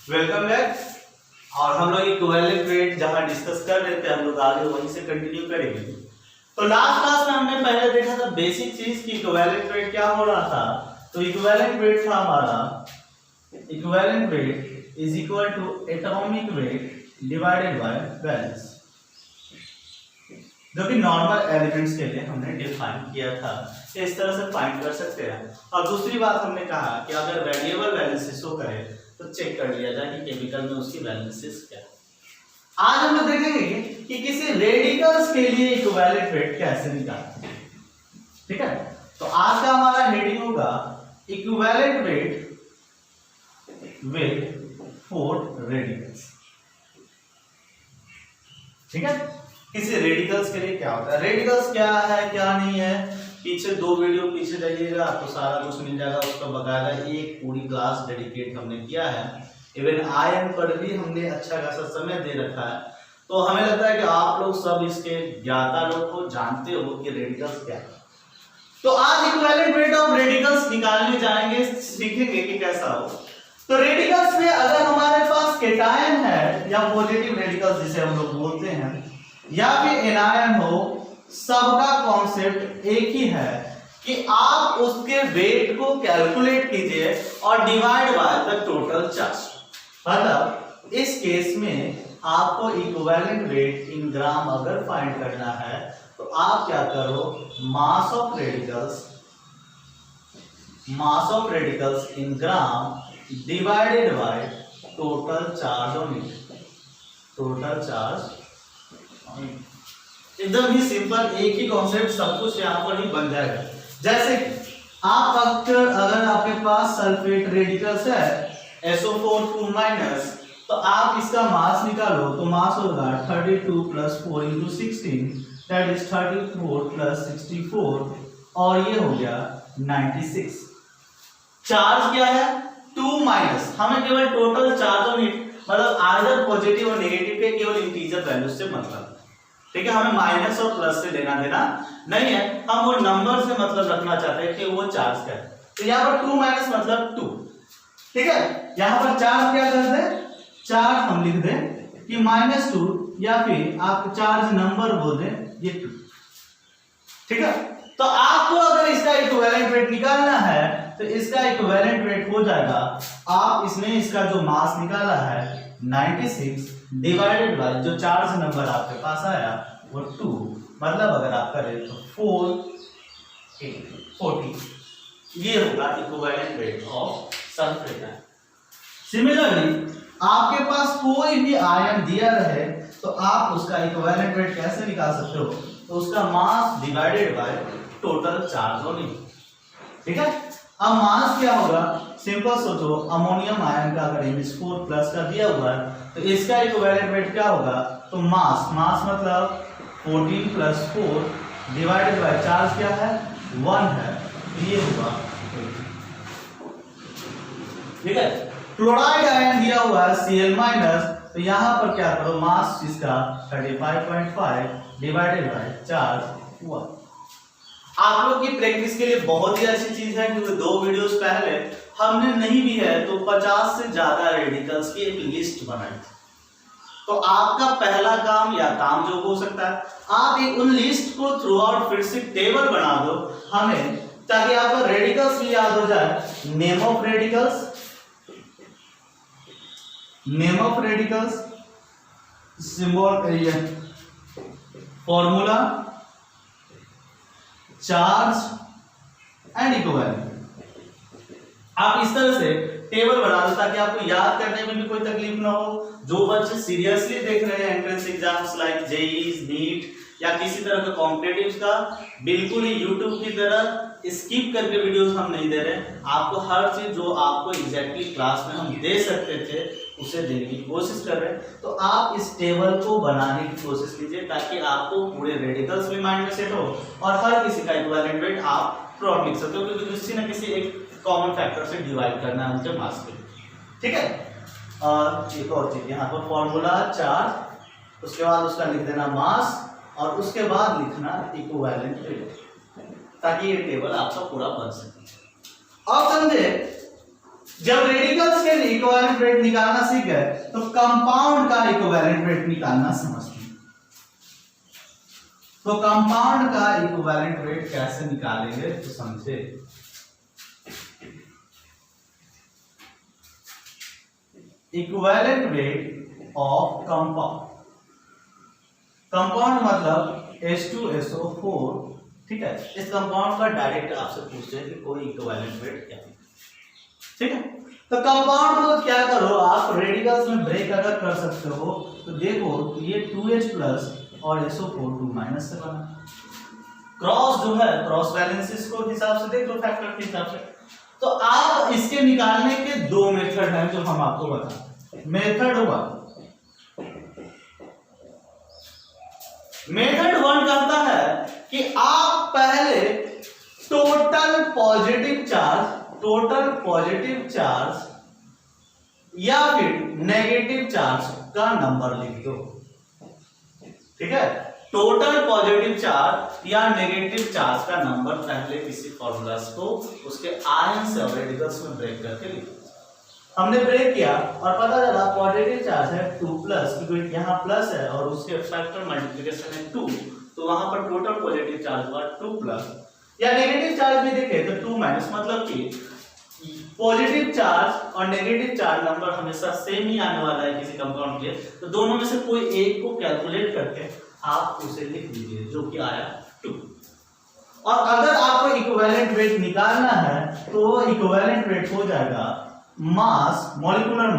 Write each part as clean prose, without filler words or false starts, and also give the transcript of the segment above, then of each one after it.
Welcome back. और हम लोग इक्विवेलेंट वेट जहां डिस्कस कर रहे थे हम लोग आगे वहीं से कंटिन्यू करेंगे। तो लास्ट क्लास में हमने पहले देखा था बेसिक चीज की इक्विवेलेंट वेट क्या हो रहा था। तो इक्विवेलेंट वेट था हमारा, equivalent weight is equal to atomic weight divided by valence, जो कि नॉर्मल एलिमेंट्स के लिए हमने डिफाइन किया था। इस तरह से फाइंड कर सकते हैं। और दूसरी बात हमने कहा कि अगर वेरिएबल वैलेंसेस शो करे तो चेक कर लिया जाए कि केमिकल में उसकी वैलेंसेस क्या है। आज हम लोग देखेंगे कि किसी रेडिकल्स के लिए इक्विवेलेंट वेट कैसे निकालते हैं। ठीक है, तो आज का हमारा हेडिंग होगा इक्विवेलेंट वेट विद 4 रेडिकल्स। ठीक है, किसी रेडिकल्स के लिए क्या होता है, रेडिकल्स क्या है क्या नहीं है, पीछे 2 वीडियो पीछे जाइएगा आपको सारा कुछ मिल जाएगा। उसका बकायदा एक पूरी क्लास डेडिकेट हमने किया है। इवन आयन पर भी हमने अच्छा खासा समय दे रखा है। तो हमें लगता है कि आप लोग सब इसके ज्ञाता लोग को जानते हो कि रेडिकल्स क्या है। तो आज इक्विवेलेंट वेट ऑफ रेडिकल्स निकालने जाएंगे, सीखेंगे कि कैसा हो। तो रेडिकल्स में अगर हमारे पास केटायन है या पॉजिटिव रेडिकल्स जिसे हम लोग बोलते हैं या फिर एनायन हो, सबका कॉन्सेप्ट एक ही है कि आप उसके वेट को कैलकुलेट कीजिए और divide by the total charge. मतलब इस केस में आपको इक्विवेलेंट वेट इन ग्राम अगर फाइंड करना है तो आप क्या करो, mass of radicals in gram divided by total charge on it, total charge. एकदम ही सिंपल, एक ही कॉन्सेप्ट, सब कुछ यहाँ पर ही बन जाएगा। जैसे कि आप अगर आपके पास सल्फेट रेडिकल्स है SO4 2-, तो आप इसका मास निकालो तो मास होगा 32 + 4 × 16, दैट इज 34 + 64 और ये हो गया 96। चार्ज क्या है 2-, हमें केवल टोटल चार्ज ऑन इट मतलब आइदर पॉजिटिव और नेगेटिव के केवल इंटीजर वैल्यू से मतलब। ठीक है, हमें माइनस और प्लस से लेना देना नहीं है, हम वो नंबर से मतलब रखना चाहते हैं कि वो चार्ज क्या है। तो यहाँ पर 2- मतलब 2। ठीक है, यहाँ पर चार्ज क्या कर दे, चार्ज हम लिख दें कि -2 या फिर आप चार्ज नंबर बोल दें ये 2। ठीक है, तो आपको अगर इसका इक्विवेलेंट वेट निकालना है तो इसका इक्विवेलेंट वेट हो जाएगा, आप इसमें इसका जो मास निकाला है 96 डिवाइडेड बाय जो चार्ज नंबर आपके पास आया वो 2, मतलब अगर आप करें तो 40, ये होगा equivalent weight of sulphate ion. Similarly आपके पास कोई भी आयन दिया रहे तो आप उसका इक्विवेलेंट वेट कैसे निकाल सकते हो, तो उसका मास divided by total charge on it. ठीक है, अब मास क्या होगा, सिंपल सोचो, अमोनियम आयन का अगर Mh4+ का दिया हुआ है तो इसका इक्विवेलेंट वेट क्या होगा, तो मास मतलब 14 + 4 डिवाइडेड बाय चार्ज क्या है 1 है, ये होगा। ठीक है, क्लोराइड आयन दिया हुआ है Cl-, तो यहां पर क्या करो, मास इसका 35.5 डिवाइडेड बाय चार्ज 1। आप लोग की प्रैक्टिस के लिए बहुत ही अच्छी चीज है क्योंकि 2 वीडियोस पहले हमने नहीं भी है तो 50 से ज्यादा रेडिकल्स की एक लिस्ट बनाई थी। तो आपका पहला काम या काम जो हो सकता है, आप एक उन लिस्ट को थ्रू आउट फिर से टेबल बना दो हमें, ताकि आपको रेडिकल्स भी याद हो जाए। Name of radicals, symbol, formula, charge and equivalent. आप इस तरह से टेबल बना दो ताकि आपको याद करने में भी कोई तकलीफ ना हो। जो बच्चे सीरियसली देख रहे हैं entrance exams like JEE, NEET या किसी तरह का कॉम्पिटिटिव्स का, बिल्कुल ही यूट्यूब की तरह स्किप करके वीडियोस हम नहीं दे रहे। आपको हर चीज जो आपको एग्जैक्टली क्लास में हम दे सकते थे उसे देने की कोशिश कर रहे हैं। तो आप इस टेबल को बनाने की कोशिश कीजिए ताकि आपको पूरे रेडिकल्स भी माइंड में सेट हो और हर किसी का इक्विवेलेंट वेट आप प्रॉपर लिख सकते हो, क्योंकि किसी न किसी एक कॉमन फैक्टर से डिवाइड करना है उनके मास को। ठीक है, और एक और चीज यहाँ पर फॉर्मूला, चार्ज, उसके बाद उसका लिख देना मास और उसके बाद लिखना इक्विवेलेंट वेट, ताकि ये टेबल आपका पूरा बन सके। अब समझे जब रेडिकल्स के इक्विवेलेंट वेट निकालना सीख गए तो कंपाउंड का इक्विवेलेंट वेट निकालना समझते हैं। तो कंपाउंड का इक्विवेलेंट वेट कैसे निकालेंगे तो समझे। Equivalent weight of compound, compound मतलब H2SO4, ठीक है। इस कंपाउंड का डायरेक्ट आपसे पूछते हैं कि कोई इक्विवेलेंट वेट क्या है, ठीक है। तो कंपाउंड को क्या करो आप रेडिकल्स में ब्रेक अगर कर सकते हो तो देखो ये 2H प्लस और SO4 2- से बना। क्रॉस जो है क्रॉस वैलेंसीज को हिसाब से देख लो, फैक्टर के हिसाब से। तो आप इसके निकालने के दो मेथड हैं जो हम आपको बताएं। मेथड 1 कहता है कि आप पहले टोटल पॉजिटिव चार्ज या फिर नेगेटिव चार्ज का नंबर लिख दो, ठीक है। टोटल पॉजिटिव चार्ज या नेगेटिव चार्ज का नंबर पहले किसी फॉर्मूला को उसके आयन और रेडिकल्स में ब्रेक करके लिखो। हमने ब्रेक किया और पता चला पॉजिटिव चार्ज है 2 प्लस, क्योंकि यहाँ प्लस है और उसके फैक्टर मल्टीप्लिकेशन है 2, तो वहां पर टोटल पॉजिटिव चार्ज हुआ 2 प्लस। या नेगेटिव चार्ज भी देखे तो 2 माइनस, मतलब कि पॉजिटिव चार्ज और नेगेटिव चार्ज नंबर हमेशा सेम ही आने वाला है किसी कंपाउंड के, तो दोनों में से कोई एक को कैलकुलेट करके आप उसे लिख दीजिए जो कि आया 2। और अगर आपको इक्विवेलेंट वेट निकालना है तो वो इक्विवेलेंट वेट हो जाएगा mass, molar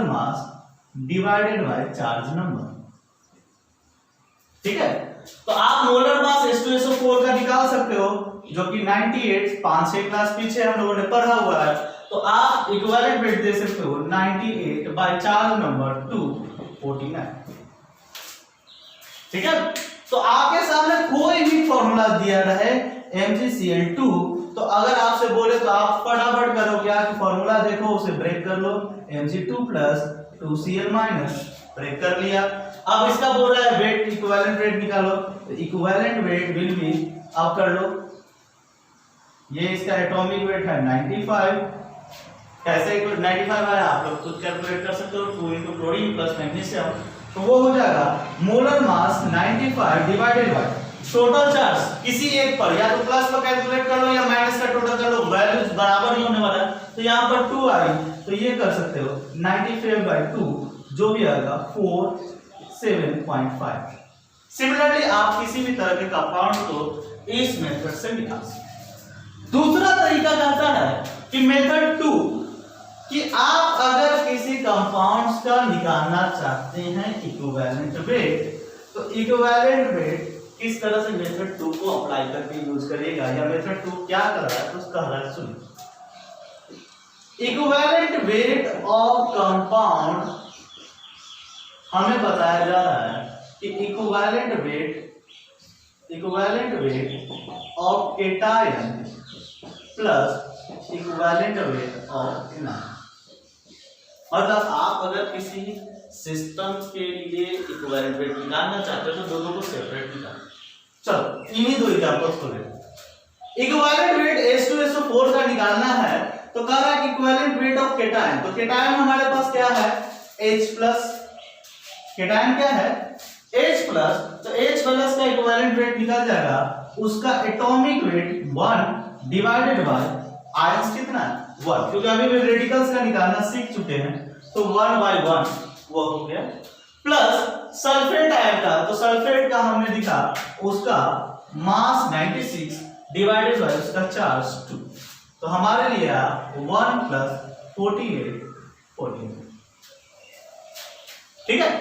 mass divided by charge number, ठीक है। तो आप मोलर मास H2SO4 का निकाल सकते हो जो कि 98, 5-6 क्लास पीछे हम लोगों ने पढ़ा हुआ है। तो आप इक्विवेलेंट वेट दे सकते हो 98 बाय चार्ज नंबर 2 49, ठीक है। तो आपके सामने कोई भी फॉर्मूला दिया रहे MgCl2, तो अगर आपसे बोले तो आप फटाफट करो क्या कि फॉर्मूला देखो उसे ब्रेक कर लो, Mg2 plus 2Cl minus, break कर लिया। अब इसका बोल रहा है वेट, इक्विवेलेंट वेट निकालो, तो इक्विवेलेंट वेट विल बी, आप कर लो, ये इसका एटॉमिक वेट है 95। कैसे 95 आया आप लोग खुद कैलकुलेट कर सकते हो, 2 into क्लोरीन प्लस मैग्नीशियम, तो वो हो जाएगा molar mass 95 divided by total charge किसी एक पर, या तो प्लस पर कैलकुलेट कर लो या माइनस का टोटल कर लो, वैल्यूज बराबर ही होने वाला है। तो यहाँ पर 2 आई तो ये कर सकते हो 95/2 जो भी आएगा 407.5। सिमिलरली आप किसी भी तरह के कंपाउंड को इस मेथड से निकाल सकते हैं। दूसरा तरीका कहता है कि मेथड 2 कि आप अगर किसी कंपाउंड्स का निकालना चाहते हैं इक्विवेलेंट वेट, तो इक्विवेलेंट वेट किस तरह से मेथड 2 को अप्लाई करके यूज करेगा, या मेथड 2 क्या कर रहा है तो उसका हल सुनिए। इक्विवेलेंट वेट ऑफ कंपाउंड हमें बताया जा रहा है कि equivalent weight of cation plus equivalent weight of anion. मतलब आप अगर किसी सिस्टम के लिए इक्विवेलेंट वेट निकालना चाहते हो तो दोनों को सेपरेट निकालो। चलो इन्हीं दो एग्जांपल्स को लेते। इक्विवेलेंट वेट H2SO4 का निकालना है तो कह रहा है कि इक्विवेलेंट वेट ऑफ केटायन, तो केटायन हमारे पास क्या है H+, केटायन क्या है H+, तो H+ का इक्विवेलेंट वेट निकल जाएगा, उसका atomic weight 1 divided by ions कितना है 1, क्योंकि अभी भी रेडिकल्स का निकालना सीख चुके हैं, तो 1/1 वो हो गया, प्लस सल्फेट आयन का, तो सल्फेट का हमने दिखा उसका मास 96 डिवाइडेड बाय उसका चार्ज 2, तो हमारे लिए 1 + 48, ठीक है।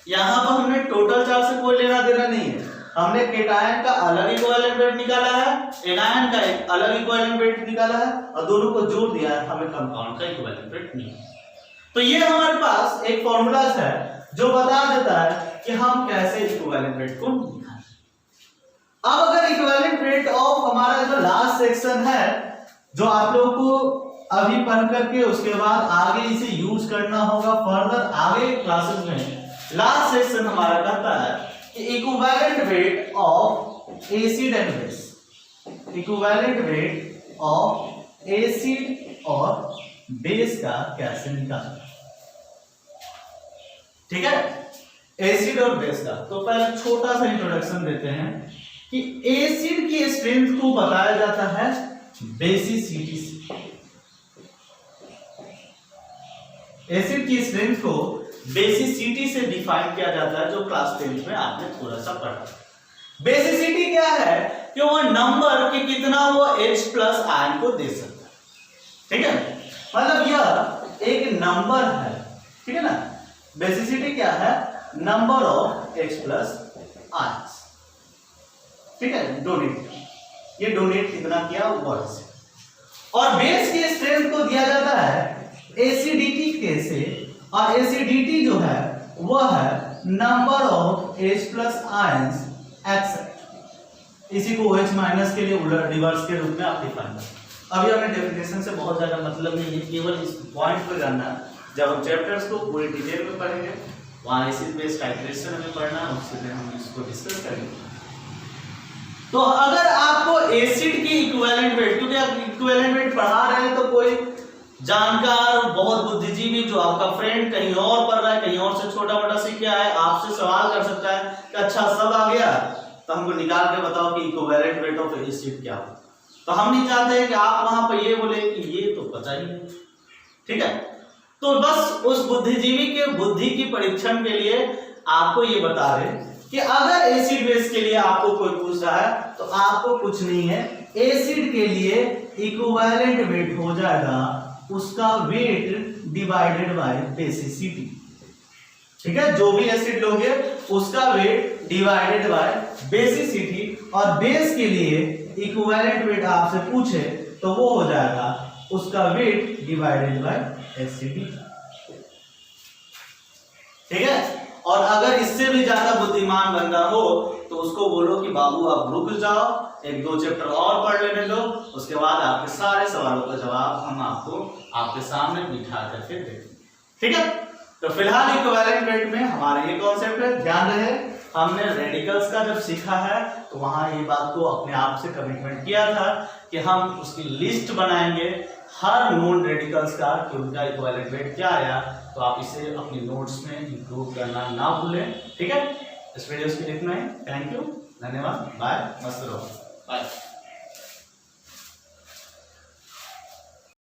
यहां पर हमने टोटल चार्ज से कोई लेना देना नहीं है, हमने केटायन का अलग इक्विवेलेंट वेट निकाला है, एनायन का एक अलग इक्विवेलेंट वेट निकाला है, और दोनों को जोड़ दिया है, हमें कंपाउंड का इक्विवेलेंट वेट निकाला। तो ये हमारे पास एक फॉर्मूला है जो बता देता है कि हम कैसे इक्विवेलेंट वेट को निकालें। अब अगर इक्विवेलेंट वेट ऑफ हमारा जो लास्ट सेक्शन है, जो आप लोगों को अभी पढ़ करके उसके बाद आगे इसे यूज करना होगा फर्दर आगे क्लासेस में, लास्ट सेक्शन हमारा कहता है कि equivalent weight of acid and base, equivalent weight of acid और बेस का कैसे निकालना, ठीक है, एसिड और बेस का। तो पहले छोटा सा इंट्रोडक्शन देते हैं कि एसिड की स्ट्रेंथ को बताया जाता है बेसिसिटी से। एसिड की स्ट्रेंथ को बेसिसिटी से डिफाइन किया जाता है, जो क्लास 10th में आपने थोड़ा सा पढ़ा। बेसिसिटी क्या है कि वो नंबर कि कितना वो H प्लस आयन को दे सकता है, ठीक है, मतलब यह एक नंबर है, ठीक है ना। बेसिसिटी क्या है, number of H plus ions, ठीक है, डोनेट, ये डोनेट कितना किया वर्ड से। और बेस की स्ट्रेंथ को दिया जाता है एसिडिटी के से, और एसिडिटी जो है वह है number of H plus ions x, इसी को OH माइनस के लिए उलट रिवर्स के रूप में आप डिफाइन करें। अभी हमें डेफिनेशन से बहुत ज्यादा मतलब नहीं है, केवल इस पॉइंट पर जानना। जब हम चैप्टर्स को पूरी डिटेल में पढ़ेंगे, वहां एसिड बेस टाइट्रेशन हमें पढ़ना है, उससे हम इसको डिस्कस करेंगे। तो अगर आपको एसिड की इक्विवेलेंट वेट, क्योंकि आप इक्विवेलेंट वेट पढ़ा रहे हैं तो कोई जानकार बहुत बुद्धिजीवी जो आपका फ्रेंड कहीं और पढ़ रहा है, कहीं और से छोटा मोटा सीख के आया है, आपसे सवाल कर सकता है कि अच्छा सब आ गया तो हमको निकाल के बताओ कि इक्विवेलेंट वेट ऑफ एसिड क्या हो। तो हम नहीं चाहते कि आप वहां पर ये बोले कि ये तो पता ही नहीं, ठीक है। तो बस उस बुद्धिजीवी के बुद्धि की परीक्षण के लिए आपको ये बता रहे कि अगर एसिड बेस के लिए आपको कोई पूछ रहा है तो आपको कुछ नहीं है, एसिड के लिए इक्विवेलेंट वेट हो जाएगा उसका वेट डिवाइडेड बाय बेसिसिटी, ठीक है। जो भी एसिड लोगे उसका वेट डिवाइडेड बाय बेसिसिटी, और बेस के लिए इक्विवेलेंट वेट आपसे पूछे तो वो हो जाएगा उसका वेट डिवाइडेड बाय एसिडिटी, ठीक है। और अगर इससे भी ज्यादा बुद्धिमान बंदा हो तो उसको बोलो कि बाबू आप रुक जाओ, एक दो चैप्टर और पढ़ लेने दो, उसके बाद आपके सारे सवालों का जवाब हम आपको आपके सामने बिठा करके देंगे, ठीक है। तो फिलहाल इक्विवेलेंट वेट में हमारे ये कॉन्सेप्ट है, ध्यान रहे हमने रेडिकल्स का जब सीखा है तो वहां ये बात को अपने आप से कमिटमेंट किया था कि हम उसकी लिस्ट बनाएंगे हर नोन रेडिकल्स का कि उनका इक्विवेलेंट वेट क्या आया। तो आप इसे अपनी नोट्स में इंक्लूड करना ना भूलें, ठीक है। इस वीडियो के लिए इतना ही, थैंक यू, धन्यवाद, बाय, मस्त रहो, बाय।